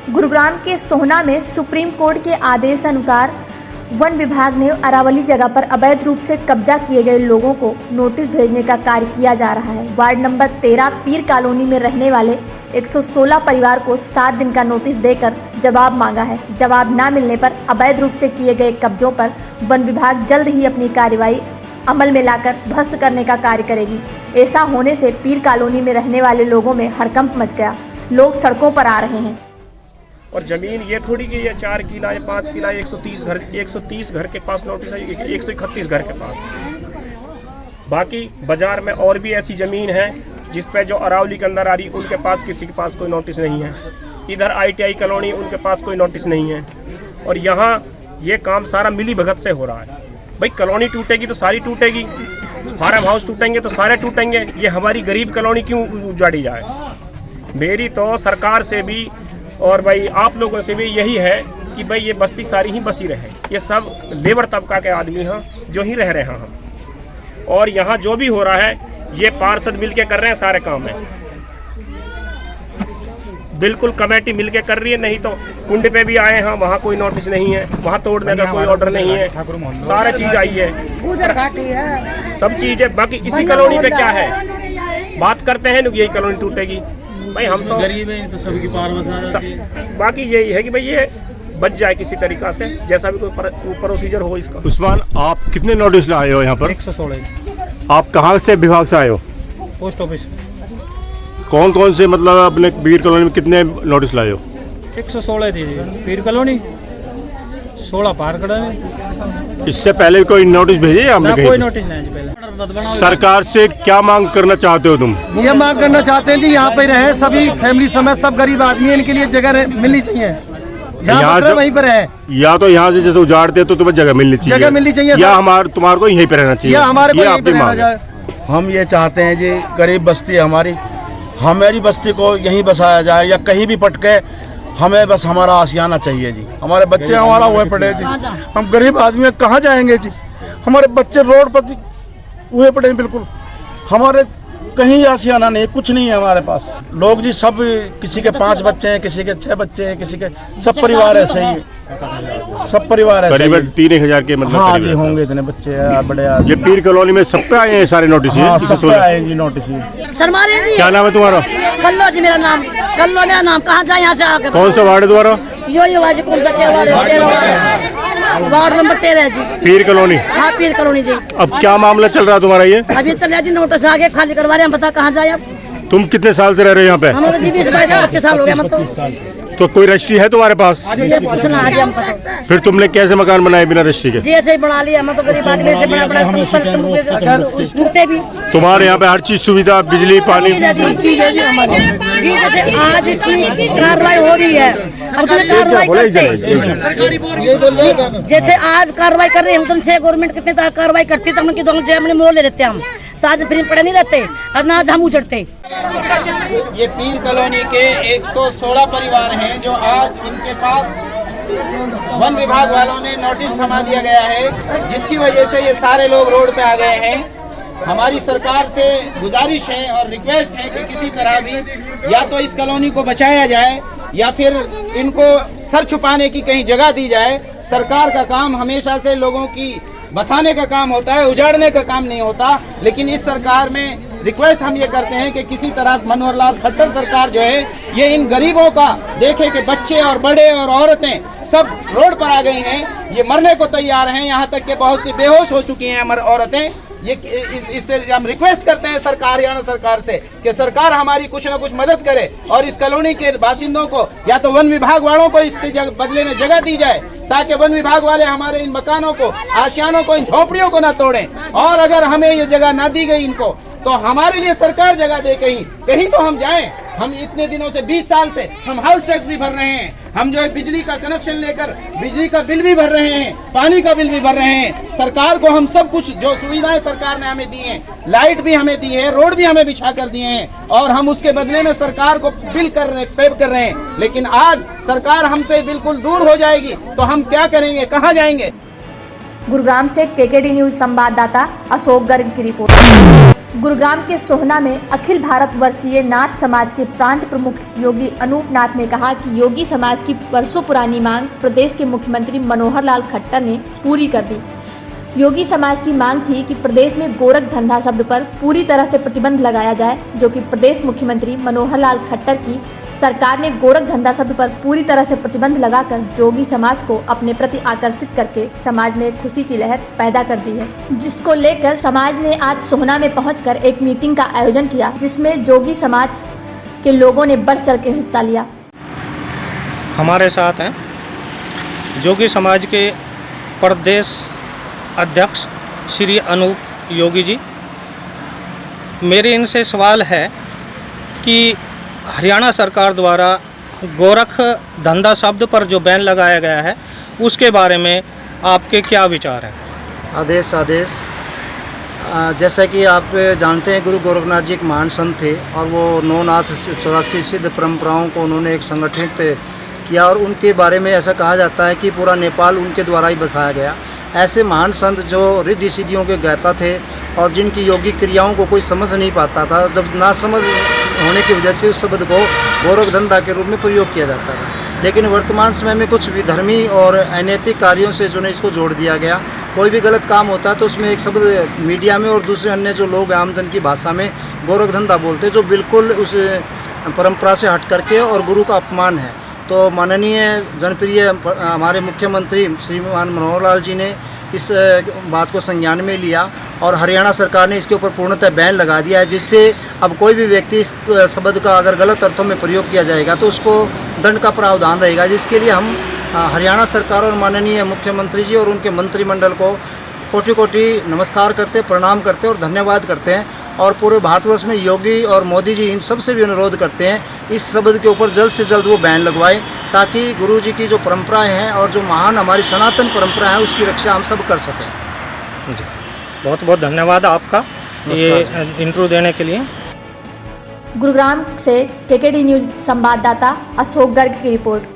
गुरुग्राम के सोहना में supreme court के आदेश अनुसार वन विभाग ने अरावली जगह पर अवैध रूप से कब्जा किए गए लोगों को नोटिस भेजने का कार्य किया जा रहा है। वार्ड नंबर 13 पीर कॉलोनी में रहने वाले 116 परिवार को 7 दिन का नोटिस देकर जवाब मांगा है। जवाब न मिलने पर अवैध रूप से किए गए कब्जों पर वन विभाग जल्द ही अपनी कार्रवाई अमल में लाकर ध्वस्त करने का कार्य करेगी। ऐसा होने से पीर कॉलोनी में रहने वाले लोगों में हड़कंप मच गया। लोग सड़कों पर आ रहे हैं। और ज़मीन ये थोड़ी कि ये 4 किला या 5 किला 130 घर के पास नोटिस आई, 131 घर के पास। बाकी बाजार में और भी ऐसी ज़मीन है जिस पे जो अरावली के अंदर आ रही, उनके पास किसी के पास कोई नोटिस नहीं है। इधर ITI कॉलोनी, उनके पास कोई नोटिस नहीं है। और यहाँ ये काम सारा मिली भगत से हो रहा है। भाई कॉलोनी टूटेगी तो सारी टूटेगी, फार्म हाउस टूटेंगे तो सारे टूटेंगे। ये हमारी गरीब कॉलोनी क्यों उजाड़ी जाए? मेरी तो सरकार से भी और भाई आप लोगों से भी यही है कि भाई ये बस्ती सारी ही बसी रहे। ये सब लेबर तबका के आदमी हैं जो ही रह रहे हैं हम। और यहाँ जो भी हो रहा है ये पार्षद मिलके कर रहे हैं सारे काम में। बिल्कुल कमेटी मिलके कर रही है, नहीं तो कुंड पे भी आए हैं, वहाँ कोई नोटिस नहीं है, वहाँ तोड़ने का कोई ऑर्डर नहीं है। सारा चीज़ आई है, सब चीज़ है। बाकी इसी कॉलोनी पे क्या है, बात करते हैं यही कॉलोनी टूटेगी। भाई हम तो गरीब हैं, तो सबकी पार बाकी यही है कि भाई ये बच जाए किसी तरीका से, जैसा भी कोई प्रोसीजर हो इसका। उस्मान, आप कितने नोटिस लाए हो यहाँ पर? 116। आप कहाँ से विभाग से आए हो? Post office. कौन कौन से मतलब अपने पीर कॉलोनी में कितने नोटिस लाए हो? 116 थी जी पीर कॉलोनी, 16 पार खड़ा है। इससे पहले कोई नोटिस भेजे आपने? कोई नोटिस नहीं पहले। सरकार से क्या मांग करना चाहते हो तुम? ये मांग करना चाहते हैं कि यहाँ पे रहे सभी फैमिली समेत, सब गरीब आदमी हैं, इनके लिए जगह मिलनी चाहिए। यहाँ से वहीं पर है, या तो यहाँ से जैसे उजाड़ते हो तो तुम्हें जगह मिलनी चाहिए, जगह मिलनी चाहिए, या तुम्हारे को यहीं पे रहना चाहिए, या हमारे को ये यहीं आपकी पे रहना मांग है। जाए। हम ये चाहते हैं जी, गरीब बस्ती है हमारी बस्ती को यहीं बसाया जाए, या कहीं भी पटके हमें बस हमारा आशियाना चाहिए जी। हमारे बच्चे हमारा हुए पड़े जी, हम गरीब आदमी कहाँ जाएंगे जी? हमारे बच्चे रोड पर हुए पड़े बिल्कुल, हमारे कहीं आशियाना नहीं, कुछ नहीं है हमारे पास। लोग जी सब, किसी के 5 बच्चे हैं, किसी के 6 बच्चे हैं, किसी के सब परिवार ऐसे ही है, सब परिवार ऐसे करीबन 3000 के मतलब। हाँ जी होंगे इतने बच्चे हैं, बड़े आदमी। ये पीर कॉलोनी में सब पे आए हैं सारे नोटिस? हाँ सब पे आए जी नोटिस। क्या नाम है तुम्हारा? कल्लो जी मेरा नाम, कल्लो मेरा नाम। कहाँ जाए यहाँ से आके? कौन सा वार्ड है तुम्हारा? यो वार्ड कौन सा? वार्ड नंबर 13 जी, पीर कॉलोनी। हाँ पीर कॉलोनी जी। अब क्या मामला चल रहा है तुम्हारा? ये अभी चल रहा जी, नोटिस आगे खाली करवा रहे हैं, हम बता कहाँ जाए अब। तुम कितने साल से रह रहे हो यहाँ पे? हमारे जी 20-22 साल हो गया मतलब। तो कोई रजिस्ट्री है तुम्हारे पास? ये पूछना आज हम पता। फिर तुमने कैसे मकान बनाए बिना रजिस्ट्री के? जी ऐसे ही बना लिया, हम तो गरीब आदमी से बना टूटते भी। तुम्हारे यहाँ पे हर चीज सुविधा, बिजली, पानी? चीज है जी हमारे जी। जैसे आज की कार्रवाई हो रही है, हम तो कार्रवाई करते, जैसे आज कार्रवाई कर रहे हैं हम, तुमसे गवर्नमेंट कितने कार्रवाई करती तो हम कितने जेब में मोल ले लेते हम, तो आज फिर पड़े नहीं रहते और ना आज हम उछड़ते। ये पीर कॉलोनी के 116 परिवार हैं जो आज इनके पास वन विभाग वालों ने नोटिस थमा दिया गया है, जिसकी वजह से ये सारे लोग रोड पे आ गए हैं। हमारी सरकार से गुजारिश है और रिक्वेस्ट है कि किसी तरह भी या तो इस कॉलोनी को बचाया जाए या फिर इनको सर छुपाने की कहीं जगह दी जाए। सरकार का काम हमेशा से लोगों की बसाने का काम होता है, उजाड़ने का काम नहीं होता। लेकिन इस सरकार में रिक्वेस्ट हम ये करते हैं कि किसी तरह मनोहर लाल खट्टर सरकार जो है ये इन गरीबों का देखे कि बच्चे और बड़े और औरतें सब रोड पर आ गई हैं, ये मरने को तैयार हैं, यहाँ तक कि बहुत सी बेहोश हो चुकी हैं औरतें। ये इससे हम रिक्वेस्ट करते हैं सरकार, हरियाणा सरकार से कि सरकार हमारी कुछ न कुछ मदद करे और इस कॉलोनी के बाशिंदों को या तो वन विभाग वालों को इसके बदले में जगह दी जाए, ताकि वन विभाग वाले हमारे इन मकानों को, आशियानों को, इन झोपड़ियों को ना तोड़ें। और अगर हमें ये जगह ना दी गई इनको, तो हमारे लिए सरकार जगह दे, कहीं तो हम जाएं। हम इतने दिनों से 20 साल से हम हाउस टैक्स भी भर रहे हैं, हम जो है बिजली का कनेक्शन लेकर बिजली का बिल भी भर रहे हैं, पानी का बिल भी भर रहे हैं। सरकार को हम सब कुछ जो सुविधाएं सरकार ने हमें दी हैं, लाइट भी हमें दी है, रोड भी हमें बिछा कर दिए हैं, और हम उसके बदले में सरकार को बिल पे कर रहे हैं। लेकिन आज सरकार हमसे बिल्कुल दूर हो जाएगी तो हम क्या करेंगे, कहाँ जाएंगे? गुरुग्राम से KKD न्यूज संवाददाता अशोक गर्ग की रिपोर्ट। गुरुग्राम के सोहना में अखिल भारत वर्षीय नाथ समाज के प्रांत प्रमुख योगी अनूप नाथ ने कहा कि योगी समाज की वर्षों पुरानी मांग प्रदेश के मुख्यमंत्री मनोहर लाल खट्टर ने पूरी कर दी। योगी समाज की मांग थी कि प्रदेश में गोरख धंधा शब्द पर पूरी तरह से प्रतिबंध लगाया जाए, जो कि प्रदेश मुख्यमंत्री मनोहर लाल खट्टर की सरकार ने गोरख धंधा शब्द पर पूरी तरह से प्रतिबंध लगाकर जोगी समाज को अपने प्रति आकर्षित करके समाज में खुशी की लहर पैदा कर दी है, जिसको लेकर समाज ने आज सोहना में पहुंचकर एक मीटिंग का आयोजन किया, जिसमें जोगी समाज के लोगों ने बढ़ चढ़ के हिस्सा लिया। हमारे साथ हैं जोगी समाज के प्रदेश अध्यक्ष श्री अनूप योगी जी। मेरे इनसे सवाल है कि हरियाणा सरकार द्वारा गोरख धंधा शब्द पर जो बैन लगाया गया है उसके बारे में आपके क्या विचार हैं? आदेश जैसा कि आप जानते हैं, गुरु गोरखनाथ जी एक महान संत थे और वो 9 नाथ 84 सिद्ध परंपराओं को उन्होंने एक संगठित किया और उनके बारे में ऐसा कहा जाता है कि पूरा नेपाल उनके द्वारा ही बसाया गया। ऐसे महान संत जो रिद्धि सिद्धियों के ज्ञाता थे और जिनकी योगिक क्रियाओं को कोई समझ नहीं पाता था, जब ना समझ होने की वजह से उस शब्द को गोरख धंधा के रूप में प्रयोग किया जाता था। लेकिन वर्तमान समय में कुछ विधर्मी और अनैतिक कार्यों से जो है इसको जोड़ दिया गया। कोई भी गलत काम होता है तो उसमें एक शब्द मीडिया में और दूसरे अन्य जो लोग आमजन की भाषा में गोरख धंधा बोलते, जो बिल्कुल उस परंपरा से हट करके और गुरु का अपमान है। तो माननीय जनप्रिय हमारे मुख्यमंत्री श्रीमान मनोहर लाल जी ने इस बात को संज्ञान में लिया और हरियाणा सरकार ने इसके ऊपर पूर्णतः बैन लगा दिया है, जिससे अब कोई भी व्यक्ति इस शब्द का अगर गलत अर्थों में प्रयोग किया जाएगा तो उसको दंड का प्रावधान रहेगा। जिसके लिए हम हरियाणा सरकार और माननीय मुख्यमंत्री जी और उनके मंत्रिमंडल को कोटि कोटि नमस्कार करते, प्रणाम करते और धन्यवाद करते हैं। और पूरे भारतवर्ष में योगी और मोदी जी इन सब से भी अनुरोध करते हैं इस शब्द के ऊपर जल्द से जल्द वो बैन लगवाएं, ताकि गुरु जी की जो परंपराएं हैं और जो महान हमारी सनातन परंपरा है उसकी रक्षा हम सब कर सकें। जी, बहुत बहुत धन्यवाद आपका ये इंटरव्यू देने के लिए। गुरुग्राम से केकेडी न्यूज संवाददाता अशोक गर्ग की रिपोर्ट।